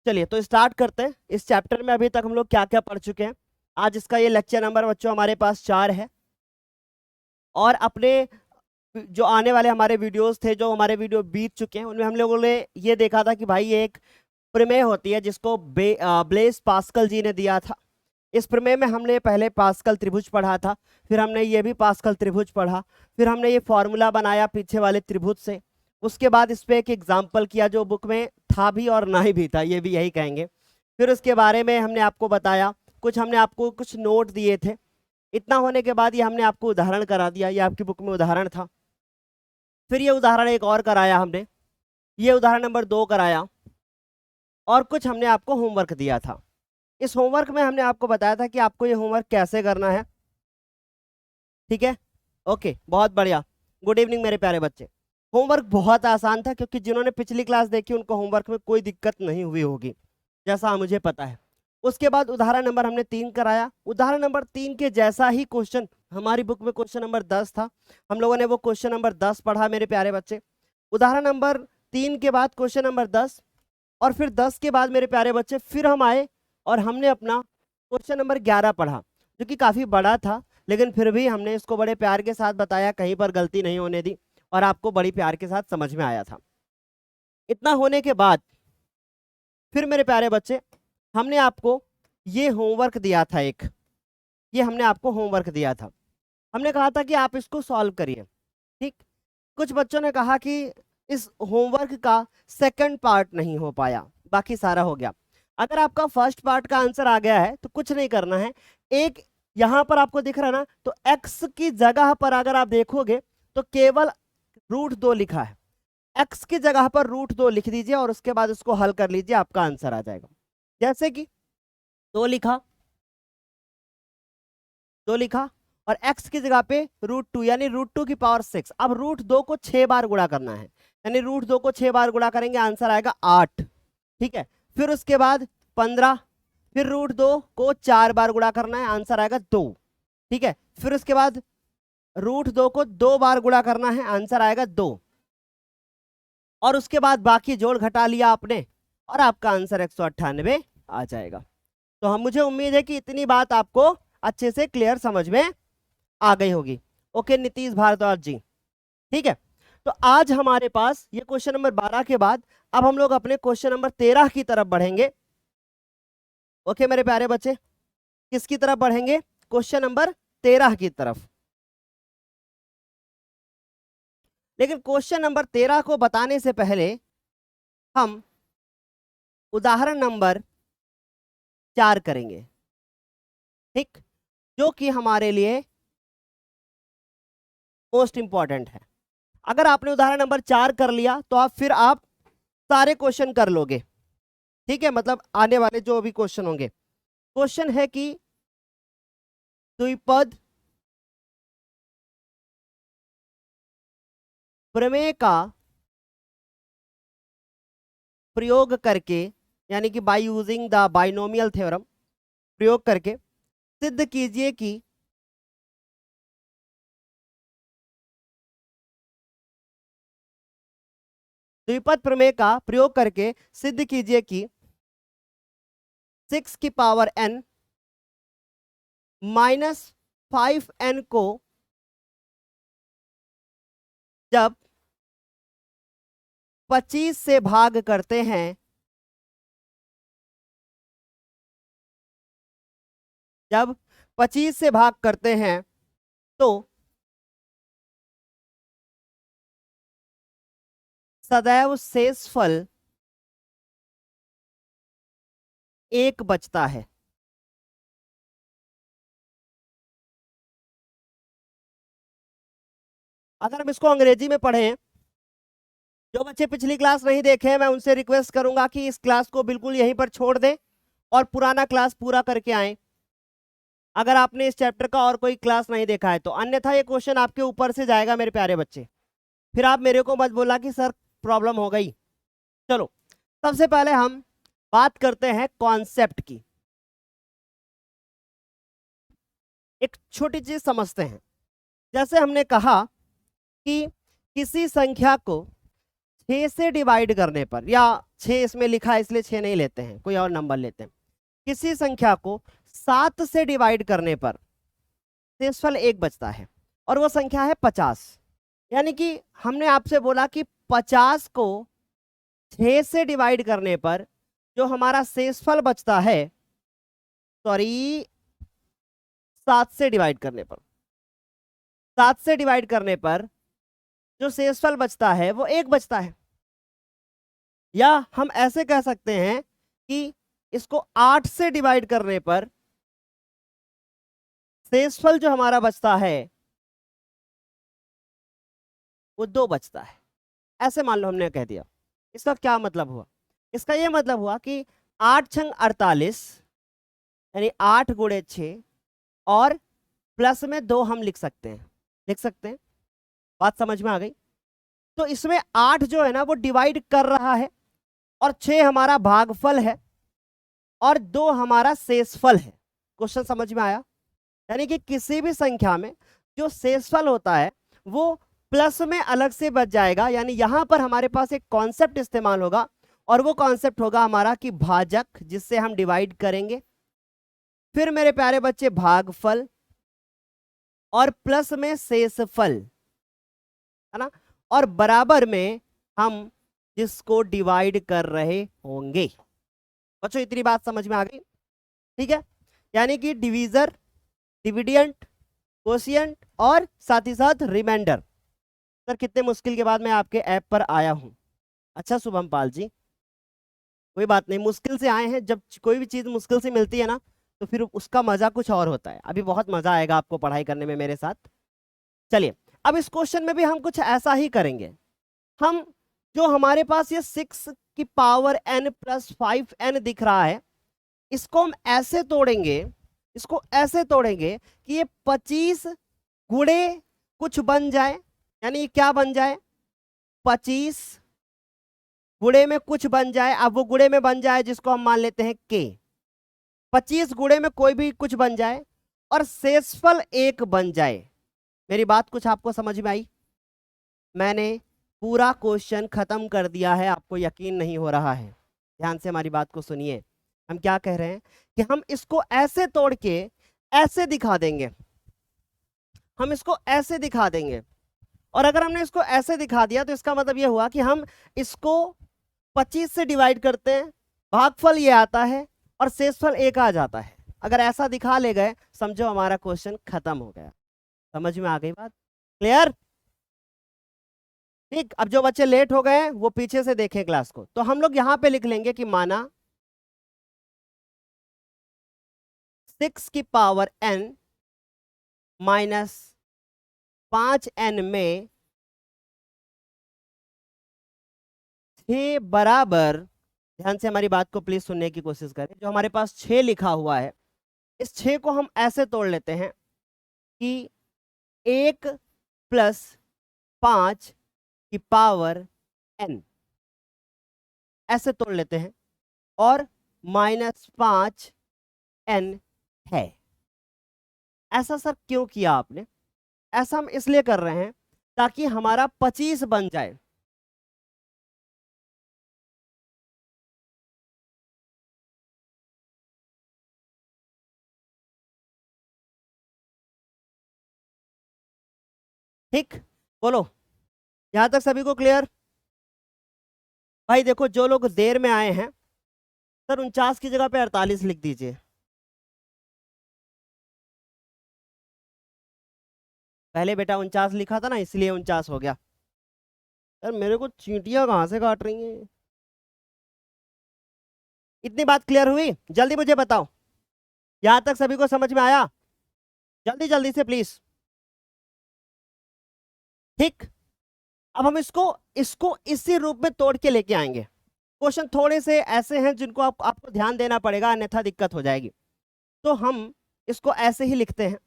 चलिए तो स्टार्ट करते हैं। इस चैप्टर में अभी तक हम लोग क्या क्या पढ़ चुके हैं। आज इसका ये लेक्चर नंबर बच्चों हमारे पास 4 है। और अपने जो आने वाले हमारे वीडियोस थे, जो हमारे वीडियो बीत चुके हैं, उनमें हम लोगों ने ये देखा था कि भाई ये एक प्रमेय होती है जिसको ब्लेस पास्कल जी ने दिया था। इस प्रमेय में हमने पहले पास्कल त्रिभुज पढ़ा था, फिर हमने ये भी पास्कल त्रिभुज पढ़ा, फिर हमने ये फॉर्मूला बनाया पीछे वाले त्रिभुज से। उसके बाद इस पे एक एग्जाम्पल किया जो बुक में था भी और ना ही भी था, ये भी यही कहेंगे। फिर उसके बारे में हमने आपको बताया, हमने आपको कुछ नोट दिए थे। इतना होने के बाद ये हमने आपको उदाहरण करा दिया, ये आपकी बुक में उदाहरण था। फिर ये उदाहरण एक और कराया हमने, ये उदाहरण नंबर 2 कराया। और कुछ हमने आपको होमवर्क दिया था। इस होमवर्क में हमने आपको बताया था कि आपको ये होमवर्क कैसे करना है। ठीक है, ओके, बहुत बढ़िया। गुड इवनिंग मेरे प्यारे बच्चे। होमवर्क बहुत आसान था क्योंकि जिन्होंने पिछली क्लास देखी उनको होमवर्क में कोई दिक्कत नहीं हुई होगी, जैसा मुझे पता है। उसके बाद उदाहरण नंबर हमने 3 कराया। उदाहरण नंबर 3 के जैसा ही क्वेश्चन हमारी बुक में क्वेश्चन नंबर 10 था, हम लोगों ने वो क्वेश्चन नंबर 10 पढ़ा मेरे प्यारे बच्चे। उदाहरण नंबर 3 के बाद क्वेश्चन नंबर 10, और फिर 10 के बाद मेरे प्यारे बच्चे फिर हम आए और हमने अपना क्वेश्चन नंबर 11 पढ़ा, जो कि काफी बड़ा था, लेकिन फिर भी हमने इसको बड़े प्यार के साथ बताया, कहीं पर गलती नहीं होने दी, और आपको बड़ी प्यार के साथ समझ में आया था। इतना होने के बाद फिर मेरे प्यारे बच्चे हमने आपको ये होमवर्क दिया था एक, ये हमने आपको होमवर्क दिया था। हमने कहा था कि आप इसको सॉल्व करिए। ठीक, कुछ बच्चों ने कहा कि इस होमवर्क का सेकंड पार्ट नहीं हो पाया, बाकी सारा हो गया। अगर आपका फर्स्ट पार्ट का आंसर आ गया है तो कुछ नहीं करना है। एक यहां पर आपको दिख रहा है ना, तो x की जगह पर अगर आप देखोगे तो केवल √2 लिखा है। x की जगह पर √2 लिख दीजिए और उसके बाद उसको हल कर लीजिए, आपका आंसर आ जाएगा। जैसे कि 2 लिखा और x की जगह पे √2 यानी √2 की पावर 6। अब √2 को 6 बार गुणा करना है, यानी √2 को 6 बार गुणा करेंगे, आंसर आएगा 8। ठीक है, फिर उसके बाद 15, फिर √2 को 4 बार गुणा करना है, आंसर आएगा 2। ठीक है, फिर उसके बाद √2 को 2 बार गुणा करना है, आंसर आएगा 2। और उसके बाद बाकी जोड़ घटा लिया आपने और आपका आंसर 198 आ जाएगा। तो हम मुझे उम्मीद है कि इतनी बात आपको अच्छे से क्लियर समझ में आ गई होगी। ओके नीतीश भारद्वाज जी, ठीक है। तो आज हमारे पास ये क्वेश्चन नंबर 12 के बाद अब हम लोग अपने क्वेश्चन नंबर 13 की तरफ बढ़ेंगे। ओके मेरे प्यारे बच्चे, किसकी तरफ बढ़ेंगे? क्वेश्चन नंबर 13 की तरफ। लेकिन क्वेश्चन नंबर 13 को बताने से पहले हम उदाहरण नंबर 4 करेंगे, ठीक, जो कि हमारे लिए मोस्ट इंपॉर्टेंट है। अगर आपने उदाहरण नंबर 4 कर लिया तो आप सारे क्वेश्चन कर लोगे। ठीक है, मतलब आने वाले जो भी क्वेश्चन होंगे। क्वेश्चन है कि द्विपद प्रमेय का प्रयोग करके, यानी कि by using the binomial theorem, प्रयोग करके सिद्ध कीजिए कि द्विपद प्रमेय का प्रयोग करके सिद्ध कीजिए कि 6 की पावर n माइनस 5n को जब 25 से भाग करते हैं, जब 25 से भाग करते हैं तो सदैव शेषफल 1 बचता है। अगर हम इसको अंग्रेजी में पढ़ें, जो बच्चे पिछली क्लास नहीं देखे हैं मैं उनसे रिक्वेस्ट करूंगा कि इस क्लास को बिल्कुल यहीं पर छोड़ दें और पुराना क्लास पूरा करके आए, अगर आपने इस चैप्टर का और कोई क्लास नहीं देखा है तो। अन्यथा ये क्वेश्चन आपके ऊपर से जाएगा मेरे प्यारे बच्चे, फिर आप मेरे को मत बोला कि सर प्रॉब्लम हो गई। चलो सबसे पहले हम बात करते हैं कॉन्सेप्ट की। एक छोटी चीज समझते हैं। जैसे हमने कहा कि किसी संख्या को 6 से डिवाइड करने पर, या 6 इसमें लिखा है इसलिए 6 नहीं लेते हैं, कोई और नंबर लेते हैं, किसी संख्या को 7 से डिवाइड करने पर शेषफल 1 बचता है और वो संख्या है 50। यानी कि हमने आपसे बोला कि 50 को 6 से डिवाइड करने पर जो हमारा शेषफल बचता है, सॉरी 7 से डिवाइड करने पर, 7 से डिवाइड करने पर जो शेषफल बचता है वो 1 बचता है। या हम ऐसे कह सकते हैं कि इसको 8 से डिवाइड करने पर शेषफल जो हमारा बचता है वो 2 बचता है। ऐसे मान लो हमने कह दिया। इसका क्या मतलब हुआ? इसका ये मतलब हुआ कि 8 छंग 48 यानी 8 गुणे 6 और प्लस में 2 हम लिख सकते हैं। बात समझ में आ गई? तो इसमें 8 जो है ना वो डिवाइड कर रहा है और 6 हमारा भागफल है और 2 हमारा शेषफल है। क्वेश्चन समझ में आया? यानी कि किसी भी संख्या में जो शेषफल होता है वो प्लस में अलग से बच जाएगा। यानी यहां पर हमारे पास एक कॉन्सेप्ट इस्तेमाल होगा और वो कॉन्सेप्ट होगा हमारा कि भाजक, जिससे हम डिवाइड करेंगे, फिर मेरे प्यारे बच्चे भागफल और प्लस में शेषफल, है ना, और बराबर में हम जिसको डिवाइड कर रहे होंगे। बच्चों इतनी बात समझ में आ गई? ठीक है। यानी कि डिवीजर, डिविडेंट, कोशिएंट और साथ ही साथ रिमाइंडर। सर कितने मुश्किल के बाद मैं आपके ऐप पर आया हूं। अच्छा शुभम पाल जी, कोई बात नहीं, मुश्किल से आए हैं। जब कोई भी चीज मुश्किल से मिलती है ना तो फिर उसका मजा कुछ और होता है। अभी बहुत मजा आएगा आपको पढ़ाई करने में मेरे साथ। चलिए अब इस क्वेश्चन में भी हम कुछ ऐसा ही करेंगे। हम जो हमारे पास ये 6 की पावर n प्लस 5n दिख रहा है, इसको हम ऐसे तोड़ेंगे, इसको ऐसे तोड़ेंगे कि ये 25 गुणे कुछ बन जाए। यानी ये क्या बन जाए? 25 गुणे में कुछ बन जाए। अब वो गुणे में बन जाए जिसको हम मान लेते हैं k। 25 गुणे में कोई भी कुछ बन जाए और शेषफल 1 बन जाए। मेरी बात कुछ आपको समझ में आई? मैंने पूरा क्वेश्चन खत्म कर दिया है, आपको यकीन नहीं हो रहा है। ध्यान से हमारी बात को सुनिए। हम क्या कह रहे हैं कि हम इसको ऐसे तोड़ के ऐसे दिखा देंगे। हम इसको ऐसे दिखा देंगे और अगर हमने इसको ऐसे दिखा दिया तो इसका मतलब यह हुआ कि हम इसको 25 से डिवाइड करते हैं, भागफल ये आता है और शेषफल 1 आ जाता है। अगर ऐसा दिखा ले गए समझो हमारा क्वेश्चन खत्म हो गया। समझ में आ गई बात? क्लियर? ठीक। अब जो बच्चे लेट हो गए वो पीछे से देखें क्लास को। तो हम लोग यहां पे लिख लेंगे कि माना 6 की पावर n माइनस 5n में 6 बराबर, ध्यान से हमारी बात को प्लीज सुनने की कोशिश करें। जो हमारे पास 6 लिखा हुआ है, इस 6 को हम ऐसे तोड़ लेते हैं कि 1 प्लस 5 की पावर n, ऐसे तोड़ लेते हैं, और माइनस 5n है। ऐसा सर क्यों किया आपने? ऐसा हम इसलिए कर रहे हैं ताकि हमारा 25 बन जाए। ठीक, बोलो यहां तक सभी को क्लियर? भाई देखो, जो लोग देर में आए हैं सर 49 की जगह पे 48 लिख दीजिए। पहले बेटा 49 लिखा था ना, इसलिए 49 हो गया। सर मेरे को चींटियां कहां से काट रही हैं? इतनी बात क्लियर हुई? जल्दी मुझे बताओ, यहां तक सभी को समझ में आया? जल्दी जल्दी से प्लीज। ठीक। अब हम इसको इसको इसी रूप में तोड़ के लेके आएंगे। क्वेश्चन थोड़े से ऐसे हैं जिनको आपको ध्यान देना पड़ेगा, अन्यथा दिक्कत हो जाएगी। तो हम इसको ऐसे ही लिखते हैं।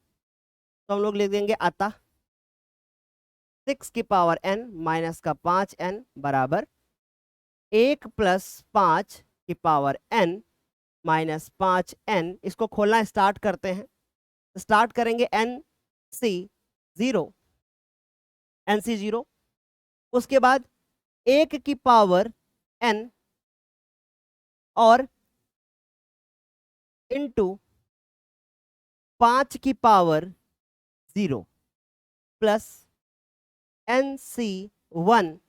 तो हम लोग लिख देंगे अतः 6 की पावर n माइनस का 5n बराबर 1 प्लस 5 की पावर n माइनस 5n। इसको खोलना स्टार्ट करते हैं। स्टार्ट करेंगे NC 0, NC 0। उसके बाद 1 की पावर n और इंटू 5 की पावर 0 प्लस NC1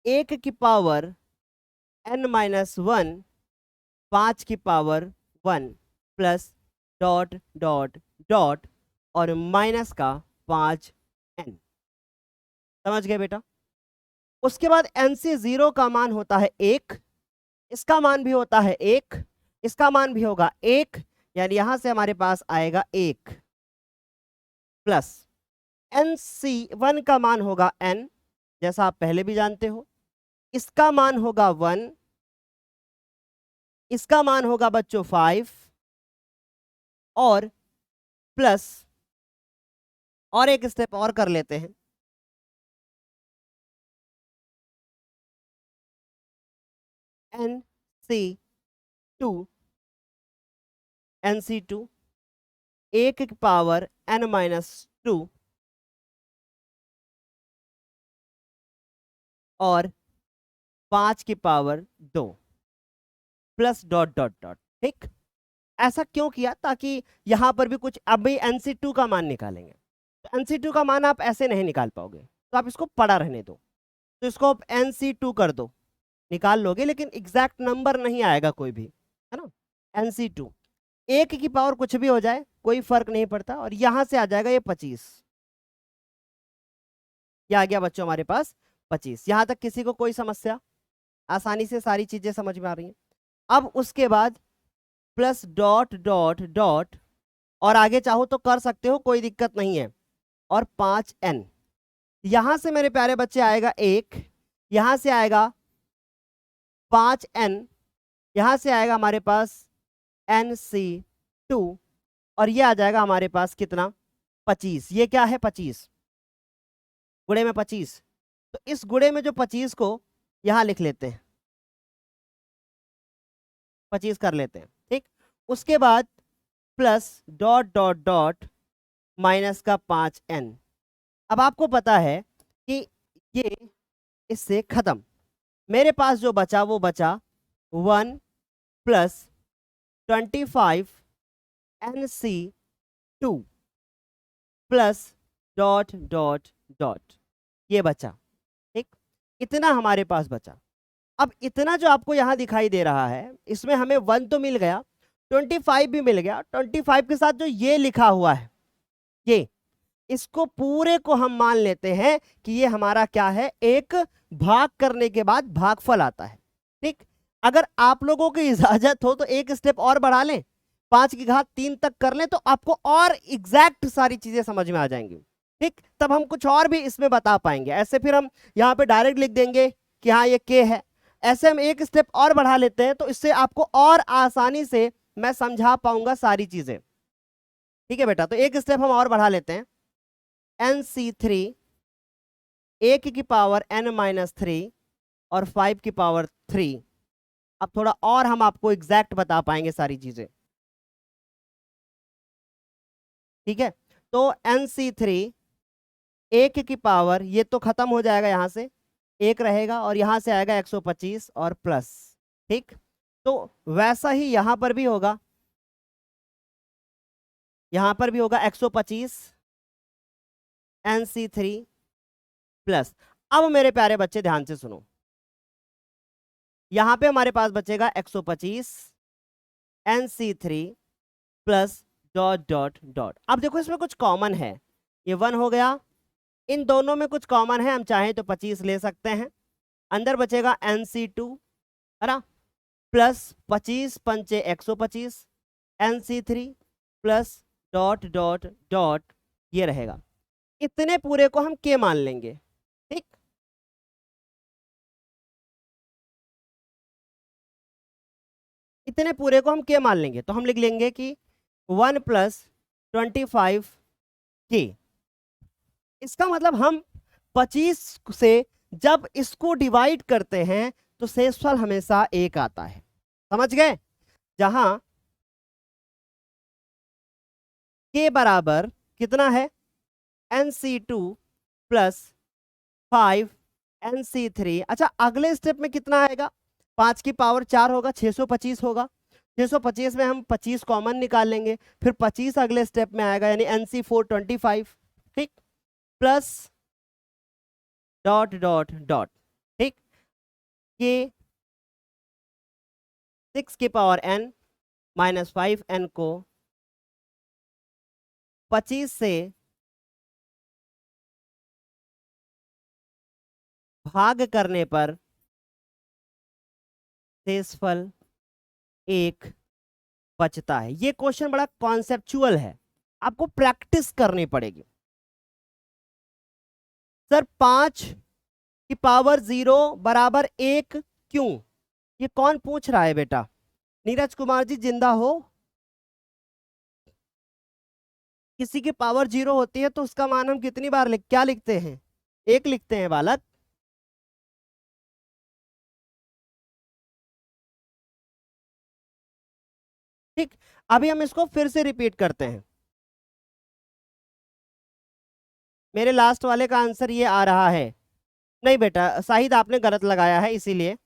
1 की पावर n-1 5 की power 1 plus dot dot dot और माइनस का 5n। समझ गए बेटा? उसके बाद NC0 का मान होता है 1, इसका मान भी होता है 1, इसका मान भी होगा 1, यानी यहां से हमारे पास आएगा 1 प्लस NC1 का मान होगा n, जैसा आप पहले भी जानते हो, इसका मान होगा 1, इसका मान होगा बच्चों 5 और प्लस और एक स्टेप और कर लेते हैं, NC2 1 की पावर n-2 और 5 की power 2 plus dot dot dot. ठीक, ऐसा क्यों किया? ताकि यहां पर भी कुछ, अभी NC2 का मान निकालेंगे, तो NC2 का मान आप ऐसे नहीं निकाल पाओगे, तो आप इसको पड़ा रहने दो, तो इसको आप NC2 कर दो, निकाल लोगे, लेकिन एग्जैक्ट नंबर नहीं आएगा कोई भी, है ना। NC2 1 की पावर कुछ भी हो जाए कोई फर्क नहीं पड़ता, और यहां से आ जाएगा ये 25, ये आ गया बच्चों हमारे पास 25। यहां तक किसी को कोई समस्या? आसानी से सारी चीजें समझ में आ रही हैं। अब उसके बाद प्लस डॉट डॉट डॉट, और आगे चाहो तो कर सकते हो, कोई दिक्कत नहीं है, और 5n। यहां से मेरे प्यारे बच्चे आएगा 1, यहां से आएगा 5n, यहां से आएगा हमारे पास NC2, और ये आ जाएगा हमारे पास कितना? 25। ये क्या है? 25 गुणे में 25, तो इस गुणे में जो 25 को यहां लिख लेते हैं, 25 कर लेते हैं। ठीक, उसके बाद plus dot dot dot minus का 5n। अब आपको पता है कि ये इससे खत्म, मेरे पास जो बचा वो बचा 1 plus 25 NC2 plus dot dot dot, ये बचा। ठीक, इतना हमारे पास बचा। अब इतना जो आपको यहां दिखाई दे रहा है, इसमें हमें 1 तो मिल गया, 25 भी मिल गया, 25 के साथ जो ये लिखा हुआ है, ये, इसको पूरे को हम मान लेते हैं कि ये हमारा क्या है? एक भाग करने के बाद भागफल आता है। ठीक, अगर आप लोगों की इजाजत हो तो एक स्टेप और बढ़ा लें, 5 की घात 3 तक कर लें, तो आपको और एग्जैक्ट सारी चीजें समझ में आ जाएंगी। ठीक, तब हम कुछ और भी इसमें बता पाएंगे। ऐसे फिर हम यहाँ पे डायरेक्ट लिख देंगे कि हाँ ये के है, ऐसे हम एक स्टेप और बढ़ा लेते हैं, तो इससे आपको और आसानी से मैं समझा पाऊंगा सारी चीजें। ठीक है बेटा, तो एक स्टेप हम और बढ़ा लेते हैं, NC3 1 की पावर n-3 और 5 की पावर 3। अब थोड़ा और हम आपको एग्जैक्ट बता पाएंगे सारी चीजें। ठीक है, तो NC3 1 की पावर, ये तो खत्म हो जाएगा, यहां से 1 रहेगा और यहां से आएगा 125 और प्लस। ठीक, तो वैसा ही यहां पर भी होगा, यहां पर भी होगा 125 NC3 प्लस। अब मेरे प्यारे बच्चे ध्यान से सुनो, यहां पे हमारे पास बचेगा 125 NC3 plus dot dot dot. अब देखो इसमें कुछ कॉमन है, ये 1 हो गया, इन दोनों में कुछ कॉमन है, हम चाहें तो 25 ले सकते हैं, अंदर बचेगा NC2, है ना, प्लस 25 पंचे 125 NC3 plus dot dot dot, ये रहेगा। इतने पूरे को हम के मान लेंगे। ठीक, इतने पूरे को हम के मान लेंगे, तो हम लिख लेंगे कि 1 प्लस 25 के। इसका मतलब हम 25 से जब इसको डिवाइड करते हैं तो शेषफल हमेशा 1 आता है। समझ गए? जहां के बराबर कितना है? NC2 plus 5 NC3। अच्छा, अगले स्टेप में कितना आएगा? 5 की पावर 4 होगा, 625 होगा। 625 में हम 25 कॉमन निकाल लेंगे, फिर 25 अगले स्टेप में आएगा, यानी NC4 25। ठीक, प्लस डॉट डॉट डॉट। ठीक, ये 6 की पावर n माइनस 5n को 25 से भाग करने पर शेषफल 1 बचता है। ये क्वेश्चन बड़ा कॉन्सेप्चुअल है, आपको प्रैक्टिस करनी पड़ेगी। सर 5 की पावर 0 बराबर 1 क्यों? ये कौन पूछ रहा है बेटा? नीरज कुमार जी जिंदा हो? किसी की पावर 0 होती है तो उसका मान हम कितनी बार क्या लिखते हैं? 1 लिखते हैं बालक। ठीक, अभी हम इसको फिर से रिपीट करते हैं। मेरे लास्ट वाले का आंसर ये आ रहा है। नहीं बेटा शाहिद, आपने गलत लगाया है, इसीलिए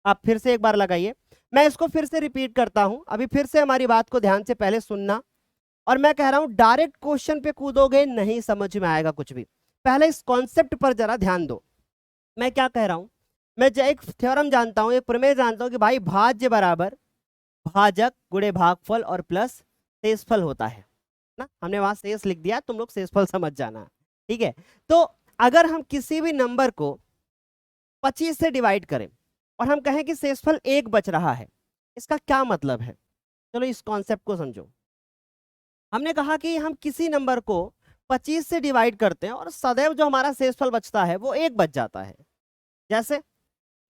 आप फिर से एक बार लगाइए। मैं इसको फिर से रिपीट करता हूं, अभी फिर से हमारी बात को ध्यान से पहले सुनना। और मैं कह रहा हूं डायरेक्ट क्वेश्चन पे कूदोगे नहीं समझ में आएगा कुछ भी, पहले इस कॉन्सेप्ट पर जरा ध्यान दो। मैं क्या कह रहा हूं, मैं एक थ्योरम जानता हूं, एक प्रमेय जानता हूं कि भाई भाज्य बराबर भाजक गुणे भागफल और प्लस शेषफल होता है ना। हमने वहां शेष लिख दिया, तुम लोग शेषफल समझ जाना। ठीक है, तो अगर हम किसी भी नंबर को 25 से डिवाइड करें और हम कहें कि शेषफल 1 बच रहा है, इसका क्या मतलब है? चलो इस कॉन्सेप्ट को समझो। हमने कहा कि हम किसी नंबर को 25 से डिवाइड करते हैं और सदैव जो हमारा शेषफल बचता है वो 1 बच जाता है। जैसे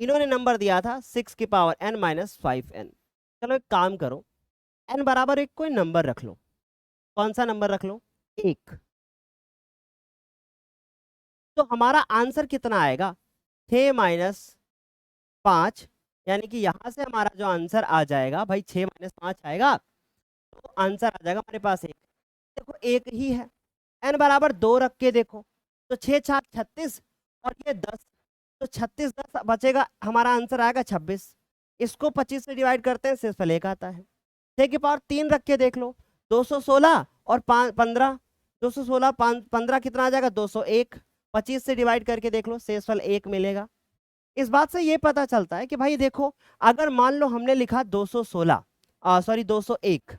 इन्होंने नंबर दिया था 6 की पावर n माइनस 5n। चलो एक काम करो, n बराबर 1 कोई नंबर रख लो। कौन सा नंबर रख लो? 1। तो हमारा आंसर कितना आएगा? 6 माइनस 5, यानी कि यहां से हमारा जो आंसर आ जाएगा भाई 6 माइनस 5 आएगा, तो आंसर आ जाएगा हमारे पास 1। देखो 1 ही है, n बराबर 2 रख के देखो, तो 6 छाक 36 और ये 10, तो 36 10 बचेगा, हमारा आंसर आएगा 26। इसको 25 से डिवाइड करते हैं, शेषफल 1 आता है। 6 की पावर 3 रख के देख लो, 216 और 15, 216 15 कितना आ जाएगा? 201। 25 से डिवाइड करके देख लो, शेषफल 1 मिलेगा। इस बात से ये पता चलता है कि भाई देखो, अगर मान लो हमने लिखा 216 सॉरी 201,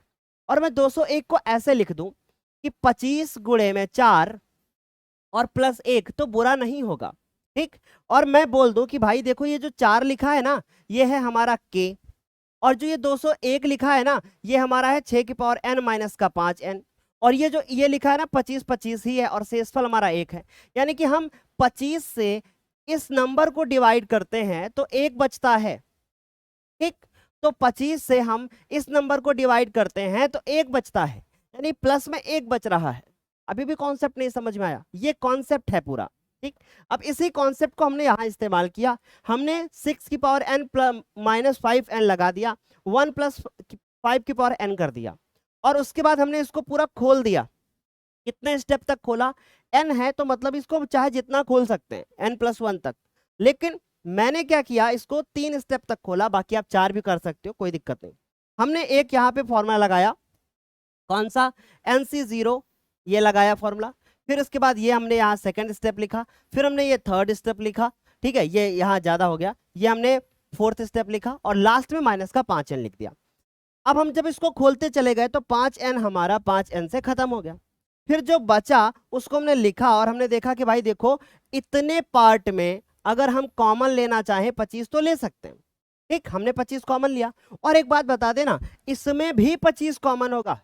और मैं 201 को ऐसे लिख दूं कि 25 गुणे में 4 और प्लस 1, तो बुरा नहीं होगा। ठीक, और मैं बोल दूं कि भाई देखो ये जो 4 लिखा है ना, ये है हमारा k, और जो ये 201 लिखा है ना, ये हमारा है 6 की पावर n माइनस का 5n, और ये जो ये लिखा है ना 25 25 ही है, और शेषफल हमारा 1 है। यानी कि हम 25 से इस नंबर को डिवाइड करते हैं तो 1 बचता है। ठीक, तो 25 से हम इस नंबर को डिवाइड करते हैं तो 1 बचता है, यानी प्लस में 1 बच रहा है। अभी भी कॉन्सेप्ट नहीं समझ में आया? ये कॉन्सेप्ट है पूरा। ठीक, अब इसी कॉन्सेप्ट को हमने यहां इस्तेमाल किया। हमने 6 की पावर n माइनस 5n लगा दिया, 1 प्लस 5 की पावर n कर दिया, और उसके बाद हमने इसको पूरा खोल दिया। कितने स्टेप तक खोला? n है तो मतलब इसको चाहे जितना खोल सकते हैं, n+1 तक। लेकिन मैंने क्या किया, इसको 3 स्टेप तक खोला, बाकी आप 4 भी कर सकते हो, कोई दिक्कत नहीं। हमने एक यहाँ पे फॉर्मूला लगाया, कौन सा? NC0, ये लगाया फॉर्मूला। फिर उसके बाद ये हमने यहाँ सेकंड स्टेप लिखा, फिर हमने ये थर्ड स्टेप लिखा। ठीक है, ये यहाँ ज्यादा हो गया, ये हमने फोर्थ स्टेप लिखा, और लास्ट में माइनस का 5n लिख दिया। अब हम जब इसको खोलते चले गए तो 5n हमारा 5n से खत्म हो गया। फिर जो बचा उसको हमने लिखा, और हमने देखा कि भाई देखो इतने पार्ट में अगर हम कॉमन लेना चाहें 25 तो ले सकते हैं। ठीक, हमने 25 कॉमन लिया। और एक बात बता देना, इसमें भी 25 कॉमन होगा,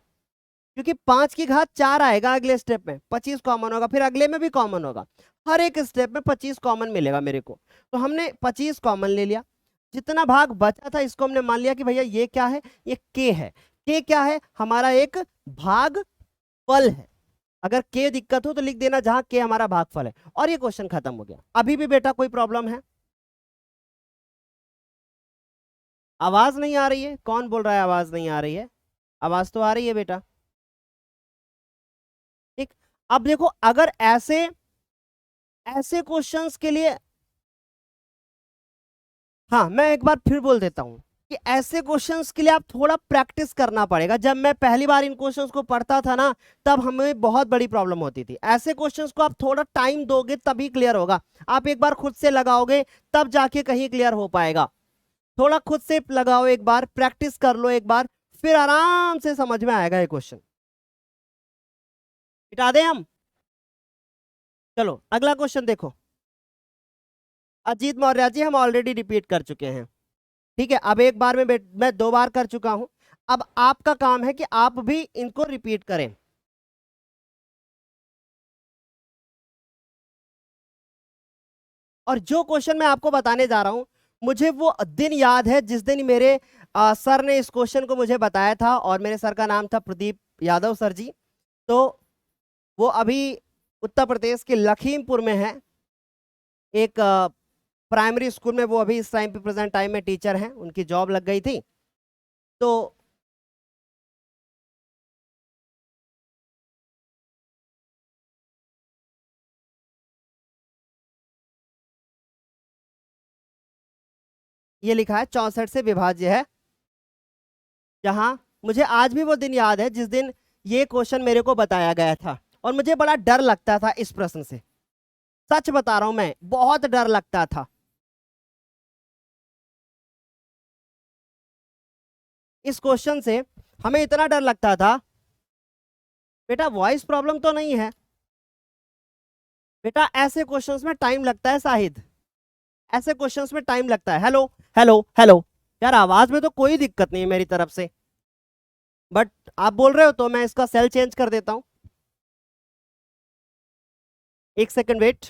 क्योंकि 5 की घात 4 आएगा अगले स्टेप में, 25 कॉमन होगा, फिर अगले में भी कॉमन होगा, हर एक स्टेप में 25 कॉमन मिलेगा मेरे को। तो हमने 25 कॉमन ले लिया। जितना भाग बचा था इसको हमने मान लिया कि भैया ये क्या है? ये k है। k क्या है? हमारा एक भागफल है। अगर k दिक्कत हो तो लिख देना जहां k हमारा भागफल है, और ये क्वेश्चन खत्म हो गया। अभी भी बेटा कोई प्रॉब्लम है? आवाज नहीं आ रही है? कौन बोल रहा है आवाज नहीं आ रही है? आवाज तो आ रही है बेटा। ठीक, अब देखो अगर ऐसे ऐसे क्वेश्चंस के लिए हाँ, मैं एक बार फिर बोल देता हूँ कि ऐसे क्वेश्चंस के लिए आप थोड़ा प्रैक्टिस करना पड़ेगा। जब मैं पहली बार इन क्वेश्चंस को पढ़ता था ना, तब हमें बहुत बड़ी प्रॉब्लम होती थी। ऐसे क्वेश्चंस को आप थोड़ा टाइम दोगे तभी क्लियर होगा। आप एक बार खुद से लगाओगे तब जाके कहीं क्लियर हो पाएगा। थोड़ा खुद से लगाओ, एक बार प्रैक्टिस कर लो एक बार, फिर आराम से समझ में आएगा ये क्वेश्चन। मिटा दें हम? चलो अगला क्वेश्चन देखो। अजीत मौर्य जी, हम ऑलरेडी रिपीट कर चुके हैं, ठीक है। अब एक बार में मैं 2 बार कर चुका हूं। अब आपका काम है कि आप भी इनको रिपीट करें। और जो क्वेश्चन मैं आपको बताने जा रहा हूं, मुझे वो दिन याद है जिस दिन मेरे सर ने इस क्वेश्चन को मुझे बताया था, और मेरे सर का नाम था प्रदीप यादव सर जी। तो वो अभी उत्तर प्रदेश के लखीमपुर में है, एक प्राइमरी स्कूल में। वो अभी इस टाइम पे प्रेजेंट टाइम में टीचर हैं, उनकी जॉब लग गई थी। तो ये लिखा है 64 से विभाज्य है, जहां मुझे आज भी वो दिन याद है जिस दिन ये क्वेश्चन मेरे को बताया गया था, और मुझे बड़ा डर लगता था इस प्रश्न से। सच बता रहा हूं, मैं बहुत डर लगता था इस क्वेश्चन से। हमें इतना डर लगता था, बेटा वॉइस प्रॉब्लम तो नहीं है बेटा, ऐसे क्वेश्चंस में टाइम लगता है शाहिद, ऐसे क्वेश्चंस में टाइम लगता है। हेलो हेलो हेलो, यार आवाज में तो कोई दिक्कत नहीं है मेरी तरफ से, बट आप बोल रहे हो तो मैं इसका सेल चेंज कर देता हूं। एक second wait.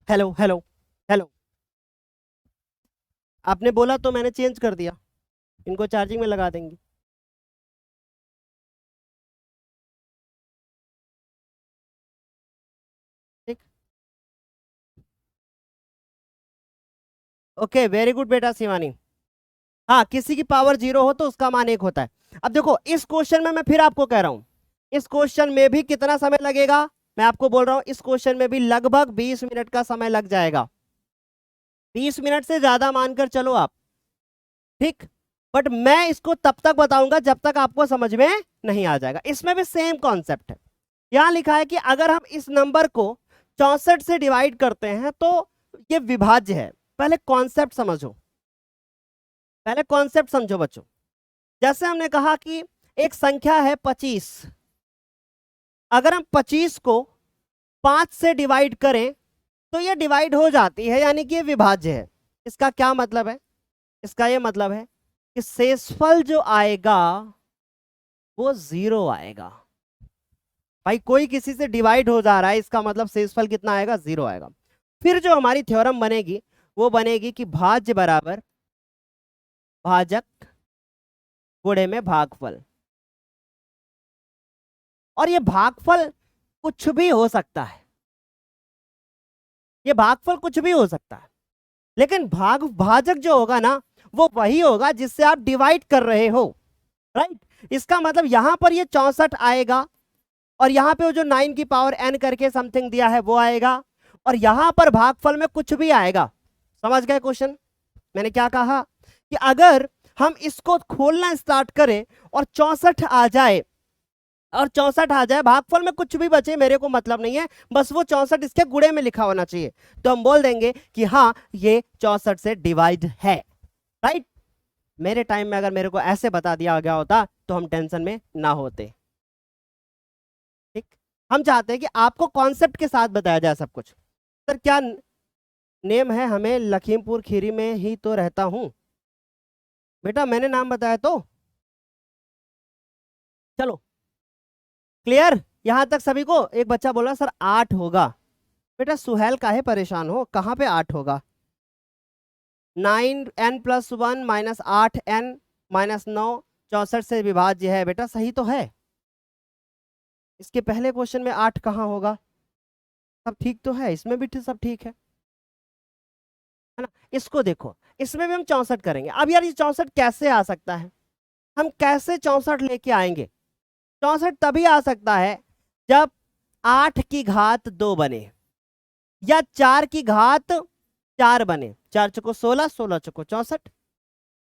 Hello hello hello, आपने बोला तो मैंने चेंज कर दिया, इनको चार्जिंग में लगा देंगे। ठीक, ओके वेरी गुड बेटा शिवानी। हाँ, किसी की पावर 0 हो तो उसका मान 1 होता है। अब देखो इस क्वेश्चन में मैं फिर आपको कह रहा हूं, इस क्वेश्चन में भी कितना समय लगेगा, मैं आपको बोल रहा हूं इस क्वेश्चन में भी लगभग 20 मिनट का समय लग जाएगा। 20 मिनट से ज्यादा मानकर चलो आप, ठीक। बट मैं इसको तब तक बताऊंगा जब तक आपको समझ में नहीं आ जाएगा। इसमें भी सेम कॉन्सेप्ट है। यहां लिखा है कि अगर हम इस नंबर को 64 से डिवाइड करते हैं तो ये विभाज्य है। पहले कॉन्सेप्ट समझो, पहले कॉन्सेप्ट समझो बच्चों। जैसे हमने कहा कि एक संख्या है 25, अगर हम 25 को 5 से डिवाइड करें तो ये डिवाइड हो जाती है, यानी कि ये विभाज्य है। इसका क्या मतलब है? इसका ये मतलब है कि शेषफल जो आएगा वो 0 आएगा। भाई कोई किसी से डिवाइड हो जा रहा है, इसका मतलब शेषफल कितना आएगा? 0 आएगा। फिर जो हमारी थ्योरम बनेगी वो बनेगी कि भाज्य बराबर भाजक गुणे में भागफल। और ये भागफल कुछ भी हो सकता है, ये भागफल कुछ भी हो सकता है, लेकिन भाजक जो होगा ना वो वही होगा जिससे आप डिवाइड कर रहे हो, राइट। इसका मतलब यहां पर ये 64 आएगा, और यहां पे वो जो 9 की पावर n करके समथिंग दिया है वो आएगा, और यहां पर भागफल में कुछ भी आएगा। समझ गए क्वेश्चन? मैंने क्या कहा कि अगर हम इसको खोलना स्टार्ट करें और 64 आ जाए, और 64 आ जाए, भागफल में कुछ भी बचे मेरे को मतलब नहीं है, बस वो 64 इसके गुणे में लिखा होना चाहिए, तो हम बोल देंगे कि हाँ ये 64 से डिवाइड है, राइट। मेरे टाइम में अगर मेरे को ऐसे बता दिया गया होता तो हम टेंशन में ना होते, ठीक। हम चाहते हैं कि आपको कॉन्सेप्ट के साथ बताया जाए सब कुछ। सर क्या नेम है? हमें लखीमपुर खीरी में ही तो रहता हूं। बेटा मैंने नाम बताया तो चलो क्लियर यहां तक सभी को? एक बच्चा बोला सर 8 होगा। बेटा सुहेल काहे परेशान हो, कहां पे 8 होगा? 9n+1 माइनस 8n माइनस 9 64 से विभाज्य है। बेटा सही तो है, इसके पहले क्वेश्चन में 8 कहां होगा? सब ठीक तो है, इसमें भी सब ठीक है। है ना। इसको देखो, इसमें भी हम 64 करेंगे। अब यार ये 64 कैसे आ सकता है, हम कैसे 64 लेके आएंगे? 64 तभी आ सकता है जब 8 की घात 2 बने या 4 की घात 4 बने। 4 चौको 16, 16 चौको 64,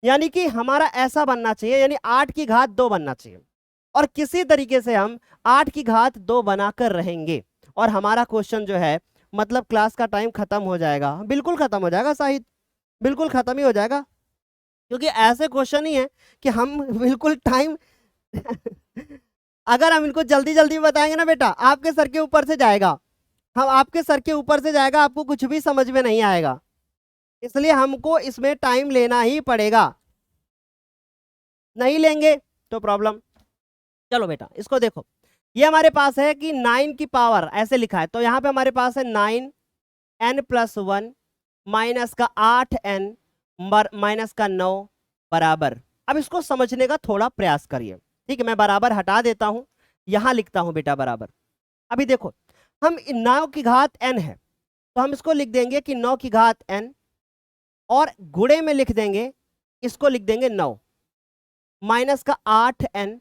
यानी कि हमारा ऐसा बनना चाहिए, यानी 8 की घात 2 बनना चाहिए। और किसी तरीके से हम 8 की घात 2 बनाकर रहेंगे और हमारा क्वेश्चन जो है, मतलब क्लास का टाइम खत्म हो जाएगा। बिल्कुल खत्म हो जाएगा साहिद, बिल्कुल खत्म ही हो जाएगा, क्योंकि ऐसे क्वेश्चन ही है कि हम बिल्कुल टाइम अगर हम इनको जल्दी जल्दी बताएंगे ना बेटा, आपके सर के ऊपर से जाएगा, हम आपके सर के ऊपर से जाएगा, आपको कुछ भी समझ में नहीं आएगा। इसलिए हमको इसमें टाइम लेना ही पड़ेगा, नहीं लेंगे तो प्रॉब्लम। चलो बेटा इसको देखो, ये हमारे पास है कि 9 की पावर ऐसे लिखा है, तो यहां पे हमारे पास है 9n+1 माइनस का 8n माइनस का 9 बराबर। अब इसको समझने का थोड़ा प्रयास करिए, ठीक है। मैं बराबर हटा देता हूं, यहां लिखता हूं बेटा बराबर। अभी देखो, हम 9 की घात n है, तो हम इसको लिख देंगे कि 9 की घात n, और गुणे में लिख देंगे, इसको लिख देंगे 9 माइनस का 8n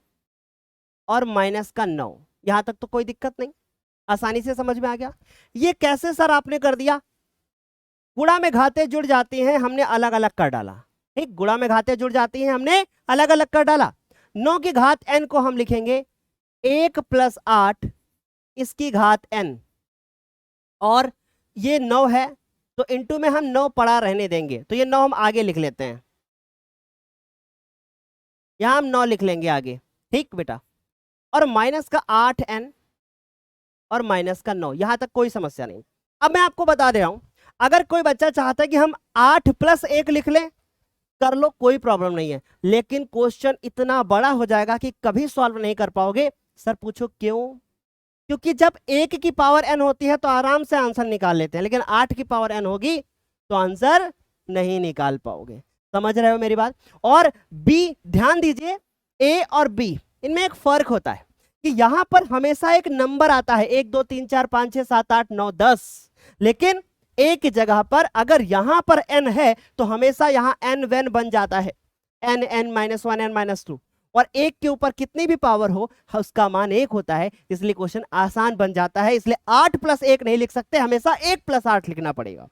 और माइनस का 9। यहां तक तो कोई दिक्कत नहीं, आसानी से समझ में आ गया। ये कैसे सर आपने कर दिया? गुणा में घातें जुड़ जाती हैं, हमने अलग अलग कर डाला। ठीक, गुणा में घातें जुड़ जाती हैं, हमने अलग अलग कर डाला। 9 की घात n को हम लिखेंगे 1 + 8 इसकी घात n, और ये 9 है तो इंटू में हम 9 पड़ा रहने देंगे, तो ये 9 हम आगे लिख लेते हैं, यहां हम 9 लिख लेंगे आगे। ठीक बेटा, और माइनस का 8n और माइनस का 9, यहां तक कोई समस्या नहीं। अब मैं आपको बता दे रहा हूं, अगर कोई बच्चा चाहता है कि हम 8 + 1 लिख लें, कर लो, कोई प्रॉब्लम नहीं है, लेकिन क्वेश्चन इतना बड़ा हो जाएगा कि कभी सॉल्व नहीं कर पाओगे। सर पूछो क्यों? क्योंकि जब 1 की पावर n होती है तो आराम से आंसर निकाल लेते हैं, लेकिन 8 की पावर n होगी तो आंसर नहीं निकाल पाओगे। समझ रहे हो मेरी बात? और B, ध्यान दीजिए, A और B इनमें एक फर्क होता है कि यहां पर हमेशा एक नंबर आता है 1 2 3 4 5 6 7 8 9 10, लेकिन एक जगह पर अगर यहां पर n है तो हमेशा यहां n वेन बन जाता है, n n-1 n-2, और एक के ऊपर कितनी भी पावर हो उसका मान 1 होता है, इसलिए क्वेश्चन आसान बन जाता है। इसलिए 8 + 1 नहीं लिख सकते, हमेशा 1 + 8 लिखना पड़ेगा,